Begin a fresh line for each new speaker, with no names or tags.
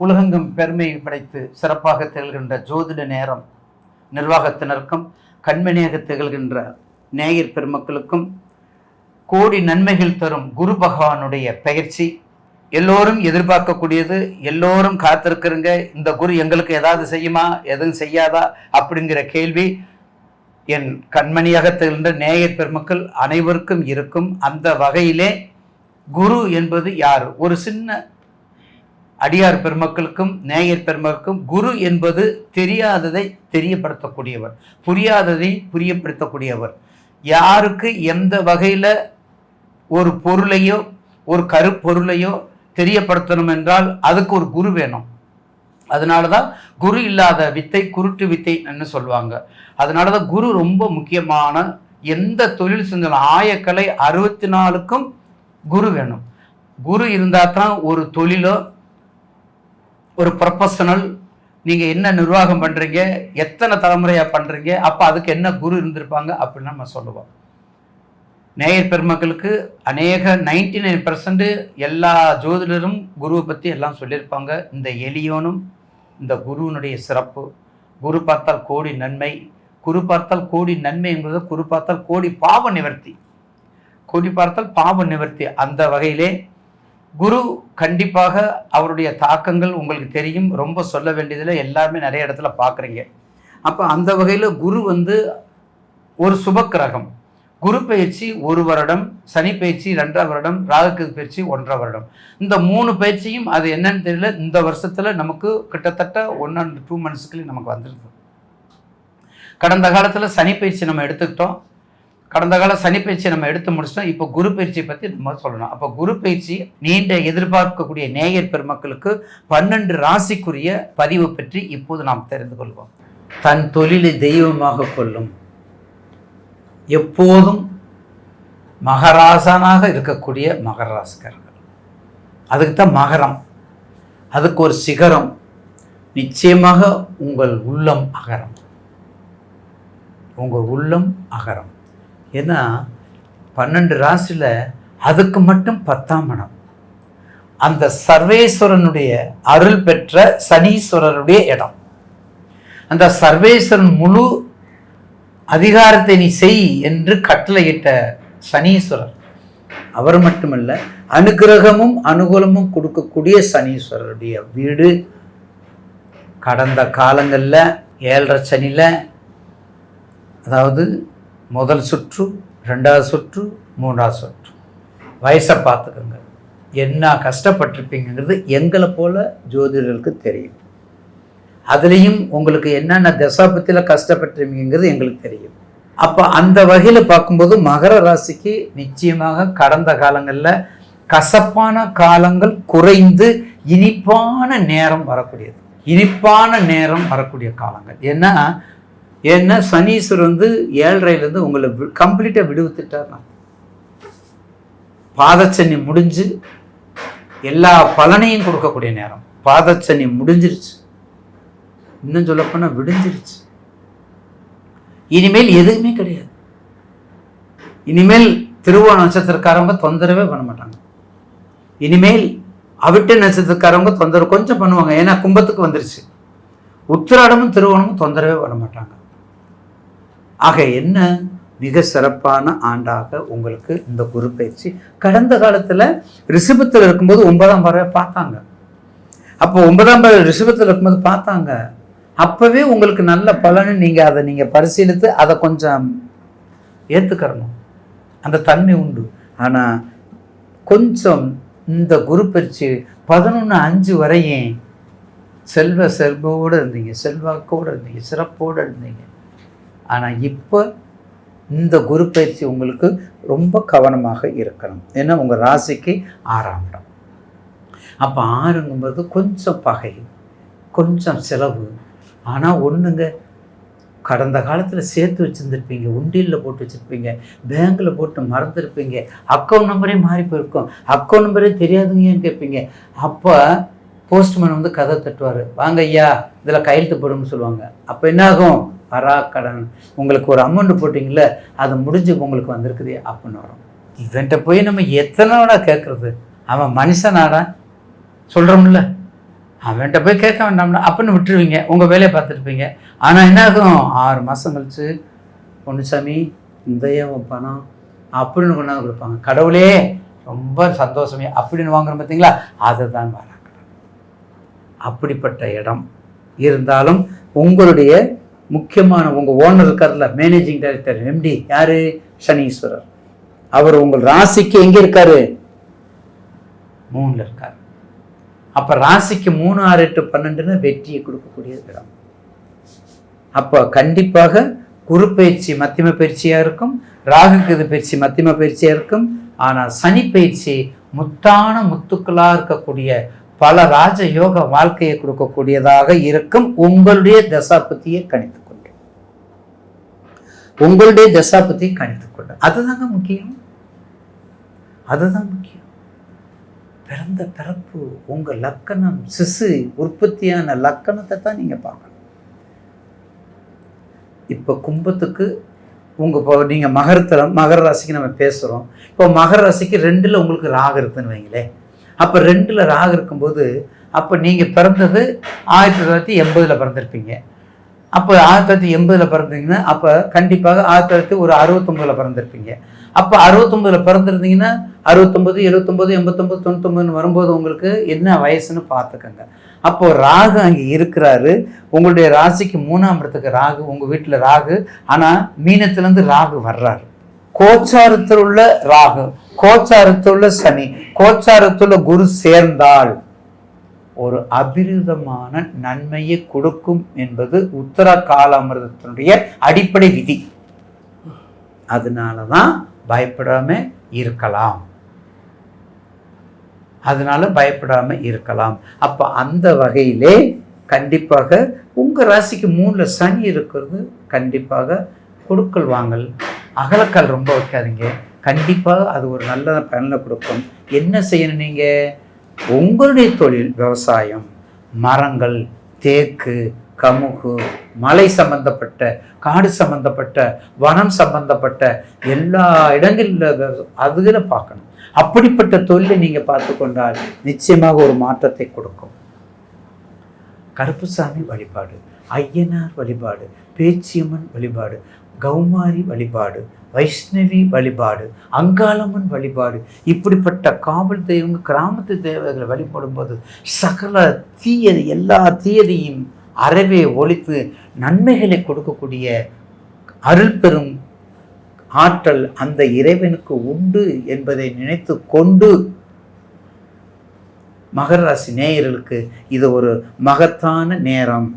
உலகெங்கும் பெருமை படைத்து சிறப்பாக திகழ்கின்ற ஜோதிட நேரம் நிர்வாகத்தினருக்கும் கண்மணியாக திகழ்கின்ற நேயர் பெருமக்களுக்கும் கோடி நன்மைகள் தரும் குரு பகவானுடைய பயிற்சி எல்லோரும் எதிர்பார்க்கக்கூடியது. எல்லோரும் காத்திருக்கிறங்க, இந்த குரு எங்களுக்கு ஏதாவது செய்யுமா, எதுவும் செய்யாதா அப்படிங்கிற கேள்வி என் கண்மணியாக திகழ்கின்ற நேயர் பெருமக்கள் அனைவருக்கும் இருக்கும். அந்த வகையிலே குரு என்பது யார்? ஒரு சின்ன அடியார் பெருமக்களுக்கும் நேயர் பெருமக்களுக்கும் குரு என்பது தெரியாததை தெரியப்படுத்தக்கூடியவர், புரியாததை புரியப்படுத்தக்கூடியவர். யாருக்கு எந்த வகையில் ஒரு பொருளையோ ஒரு கருப்பொருளையோ தெரியப்படுத்தணும் என்றால் அதுக்கு ஒரு குரு வேணும். அதனால தான் குரு இல்லாத வித்தை குருட்டு வித்தைன்னு சொல்லுவாங்க. அதனால தான் குரு ரொம்ப முக்கியமான. எந்த தொழில் செஞ்சாலும் ஆயக்கலை 64க்கும் குரு வேணும். குரு இருந்தால் தான் ஒரு தொழிலோ ஒரு ப்ரொஃபஷனல், நீங்கள் என்ன நிர்வாகம் பண்ணுறீங்க, எத்தனை தலைமுறையாக பண்ணுறீங்க, அப்போ அதுக்கு என்ன குரு இருந்திருப்பாங்க அப்படின்னு நம்ம சொல்லுவோம். நேயர் பெருமக்களுக்கு அநேக 99% எல்லா ஜோதிடரும் குருவை பற்றி எல்லாம் சொல்லியிருப்பாங்க. இந்த எளியோனும் இந்த குருவினுடைய சிறப்பு. குரு பார்த்தால் கோடி நன்மை, குரு பார்த்தால் கோடி நன்மை என்பது குரு பார்த்தால் கோடி பாவ நிவர்த்தி, கோடி பார்த்தால் பாவ நிவர்த்தி. அந்த வகையிலே குரு கண்டிப்பாக அவருடைய தாக்கங்கள் உங்களுக்கு தெரியும். ரொம்ப சொல்ல வேண்டியதில் எல்லாருமே நிறைய இடத்துல பார்க்குறீங்க. அப்போ அந்த வகையில் குரு ஒரு சுபக்கிரகம். குரு பயிற்சி 1 வருடம், சனி பயிற்சி 2 வருடம், ராகு பயிற்சி 1.5 வருடம். இந்த 3 பயிற்சியும் அது என்னன்னு தெரியல. இந்த வருஷத்தில் நமக்கு கிட்டத்தட்ட 1 and 2 monthsக்குள்ளே நமக்கு வந்துருக்கு. கடந்த காலத்தில் சனி பயிற்சி நம்ம எடுத்துக்கிட்டோம். கடந்த கால சனி பயிற்சியை நம்ம எடுத்து முடிச்சிட்டோம். இப்போ குரு பயிற்சியை பற்றி நம்ம சொல்லணும். அப்போ குரு பயிற்சி நீண்ட எதிர்பார்க்கக்கூடிய நேயர் பெருமக்களுக்கு 12 ராசிக்குரிய பதிவு பற்றி இப்போது நாம் தெரிந்து கொள்வோம். தன் தொழிலை தெய்வமாக கொள்ளும், எப்போதும் மகராசனாக இருக்கக்கூடிய மகர ராசிக்காரர்கள். அதுக்கு தான் மகரம், அதுக்கு ஒரு சிகரம். நிச்சயமாக உங்கள் உள்ளம் அகரம், உங்கள் உள்ளம் அகரம். ஏன்னா 12 ராசியில் அதுக்கு மட்டும் 10ஆம் இடம். அந்த சர்வேஸ்வரனுடைய அருள் பெற்ற சனீஸ்வரருடைய இடம். அந்த சர்வேஸ்வரன் முழு அதிகாரத்தை நீ செய் என்று கட்டளையிட்ட சனீஸ்வரர் அவர் மட்டுமல்ல, அனுகிரகமும் அனுகூலமும் கொடுக்கக்கூடிய சனீஸ்வரருடைய வீடு. கடந்த காலங்களில் 7.5 சனியில், அதாவது முதல் சுற்று, 2வது சுற்று, 3வது சுற்று, வயசை பார்த்துக்கோங்க. என்ன கஷ்டப்பட்டிருப்பீங்கிறது எங்களை போல ஜோதிடர்களுக்கு தெரியும். அதுலேயும் உங்களுக்கு என்னென்ன தசாபத்தியில் கஷ்டப்பட்டிருப்பீங்கிறது எங்களுக்கு தெரியும். அப்போ அந்த வகையில் பார்க்கும்போது மகர ராசிக்கு நிச்சயமாக கடந்த காலங்களில் கசப்பான காலங்கள் குறைந்து இனிப்பான நேரம் வரக்கூடியது, இனிப்பான நேரம் வரக்கூடிய காலங்கள். ஏன்னா சனீஸ்வரர் 7.5லேருந்து உங்களை கம்ப்ளீட்டாக விடுவித்துட்டார்னா, பாதச்சனி முடிஞ்சு எல்லா பலனையும் கொடுக்கக்கூடிய நேரம். பாதச்சனி முடிஞ்சிருச்சு, இன்னும் சொல்லப்போனால் விடிஞ்சிருச்சு. இனிமேல் எதுவுமே கிடையாது. இனிமேல் திருவோண நட்சத்திரக்காரவங்க தொந்தரவே பண்ண மாட்டாங்க. இனிமேல் அவிட்ட நட்சத்திரக்காரவங்க தொந்தரவு கொஞ்சம் பண்ணுவாங்க, ஏன்னா கும்பத்துக்கு வந்துருச்சு. உத்திராடமும் திருவோணமும் தொந்தரவே பண்ண மாட்டாங்க. ஆக என்ன மிக சிறப்பான ஆண்டாக உங்களுக்கு இந்த குரு பயிற்சி. கடந்த காலத்தில் ரிஷபத்தில் இருக்கும்போது 9ஆம் பார்வை பார்த்தாங்க. அப்போ 9ஆம் பார்வை ரிஷபத்தில் இருக்கும்போது பார்த்தாங்க. அப்போவே உங்களுக்கு நல்ல பலன்னு நீங்கள் பரிசீலித்து அதை கொஞ்சம் ஏற்றுக்கிறணும். அந்த தன்மை உண்டு. ஆனால் கொஞ்சம் இந்த குரு பயிற்சி 11/5 வரையும் செல்வோடு இருந்தீங்க, செல்வாக்கோடு இருந்தீங்க, சிறப்போடு இருந்தீங்க. ஆனால் இப்போ இந்த குரு பயிற்சி உங்களுக்கு ரொம்ப கவனமாக இருக்கணும். ஏன்னா உங்கள் ராசிக்கு 6ஆம் இடம். அப்போ 6ங்கும்போது கொஞ்சம் பகை, கொஞ்சம் செலவு. ஆனால் ஒன்றுங்க, கடந்த காலத்தில் சேர்த்து வச்சுருந்துருப்பீங்க, உண்டியலில் போட்டு வச்சுருப்பீங்க, பேங்கில் போட்டு மறந்துருப்பீங்க, அக்கௌண்ட் நம்பரே மாறி போயிருக்கும், அக்கௌண்ட் நம்பரே தெரியாதுங்கன்னு கேட்பீங்க. அப்போ போஸ்ட்மேன் கதை தட்டுவார், வாங்க ஐயா இதில் கையெழுத்து போடுன்னு சொல்லுவாங்க. அப்போ என்ன ஆகும்? பராக்கடன். உங்களுக்கு ஒரு அமௌண்ட் போட்டிங்களே, அது முடிஞ்சு உங்களுக்கு வந்திருக்குது அப்படின்னு வரும். இவன்ட்ட போய் நம்ம எத்தனை நாடா கேட்குறது? அவன் மனுஷனாடா சொல்கிறோம்ல, அவன்கிட்ட போய் கேட்க வேண்டாம்னா அப்படின்னு விட்டுருவீங்க, உங்கள் வேலையை பார்த்துருப்பீங்க. ஆனால் என்ன ஆகும், 6 மாதம் கழிச்சு பொன்னுசாமி இந்த பணம் அப்படின்னு கொண்டாந்து கொடுப்பாங்க. கடவுளே ரொம்ப சந்தோஷமே அப்படின்னு வாங்குறோம் பார்த்தீங்களா, அதை தான் வராங்க. அப்படிப்பட்ட இடம் இருந்தாலும் உங்களுடைய முக்கியமான உங்கள் ஓனர் இருக்கார்ல, மேனேஜிங் டைரக்டர் எம்டி யார், சனீஸ்வரர். அவர் உங்கள் ராசிக்கு எங்கே இருக்காரு, 3ல் இருக்கார். அப்போ ராசிக்கு 3, 6, 8, 12ன்னு வெற்றியை கொடுக்கக்கூடிய இடம். அப்போ கண்டிப்பாக குரு பயிற்சி மத்தியம பயிற்சியாக இருக்கும், ராகுக்கு இது பயிற்சி மத்தியம பயிற்சியாக இருக்கும். ஆனால் சனி பயிற்சி முத்தான முத்துக்களாக இருக்கக்கூடிய பல ராஜ யோக வாழ்க்கையை கொடுக்கக்கூடியதாக இருக்கும். உங்களுடைய தசாபதியை கணித்துக்கொண்டு அதுதாங்க முக்கியம். பிறந்த பிறப்பு உங்க லக்கணம், சிசு உற்பத்தியான லக்கணத்தை தான் நீங்க பார்க்கணும். இப்ப கும்பத்துக்கு நீங்க மகர ராசிக்கு நம்ம பேசுறோம். இப்போ மகர ராசிக்கு 2ல் உங்களுக்கு ராகு இருக்குன்னு வைங்களேன். அப்போ 2ல் ராகு இருக்கும்போது அப்போ நீங்கள் பிறந்தது 1980 பிறந்திருப்பீங்க. அப்போ 1980 பிறந்தீங்கன்னா அப்போ கண்டிப்பாக 1969 பிறந்திருப்பீங்க. அப்போ 69 பிறந்திருந்தீங்கன்னா 69, 79, 89, 99 வரும்போது உங்களுக்கு என்ன வயசுன்னு பார்த்துக்கோங்க. அப்போ ராகு அங்கே இருக்கிறாரு. உங்களுடைய ராசிக்கு 3ஆம் இடத்துக்கு ராகு, உங்கள் வீட்டில் ராகு. ஆனால் மீனத்திலேருந்து ராகு வர்றாரு. கோச்சாரத்தில் உள்ள ராகு, கோச்சாரத்தில் உள்ள சனி, கோச்சாரத்தில் குரு சேர்ந்தால் ஒரு அபிரிதமான நன்மையை கொடுக்கும் என்பது உத்தர காலாமிருதத்தினுடைய அடிப்படை விதி. அதனாலதான் பயப்படாம இருக்கலாம். அப்ப அந்த வகையிலே கண்டிப்பாக உங்க ராசிக்கு 3ல் சனி இருக்கிறது கண்டிப்பாக கொடுக்கல் வாங்கல், அகலக்கால் ரொம்ப வைக்காதீங்க. கண்டிப்பாக அது ஒரு நல்ல பலனை கொடுக்கும். என்ன செய்யணும், நீங்கள் உங்களுடைய தொழில் விவசாயம், மரங்கள், தேக்கு, கமுகு, மலை சம்பந்தப்பட்ட, காடு சம்பந்தப்பட்ட, வனம் சம்பந்தப்பட்ட எல்லா இடங்களில் அதுகளை பார்க்கணும். அப்படிப்பட்ட தொழிலை நீங்கள் பார்த்து கொண்டால் நிச்சயமாக ஒரு மாற்றத்தை கொடுக்கும். கருப்புசாமி வழிபாடு, ஐயனார் வழிபாடு, பேச்சியம்மன் வழிபாடு, கௌமாரி வழிபாடு, வைஷ்ணவி வழிபாடு, அங்காளம்மன் வழிபாடு, இப்படிப்பட்ட காவல் தெய்வங்கள், கிராமத்து தேவர்களை வழிபடும் போது சகல தீயது எல்லா தீயதையும் அறவே ஒழித்து நன்மைகளை கொடுக்கக்கூடிய அருள் பெறும் ஆற்றல் அந்த இறைவனுக்கு உண்டு என்பதை நினைத்து கொண்டு மகர ராசி நேயர்களுக்கு இது ஒரு மகத்தான நேரம்.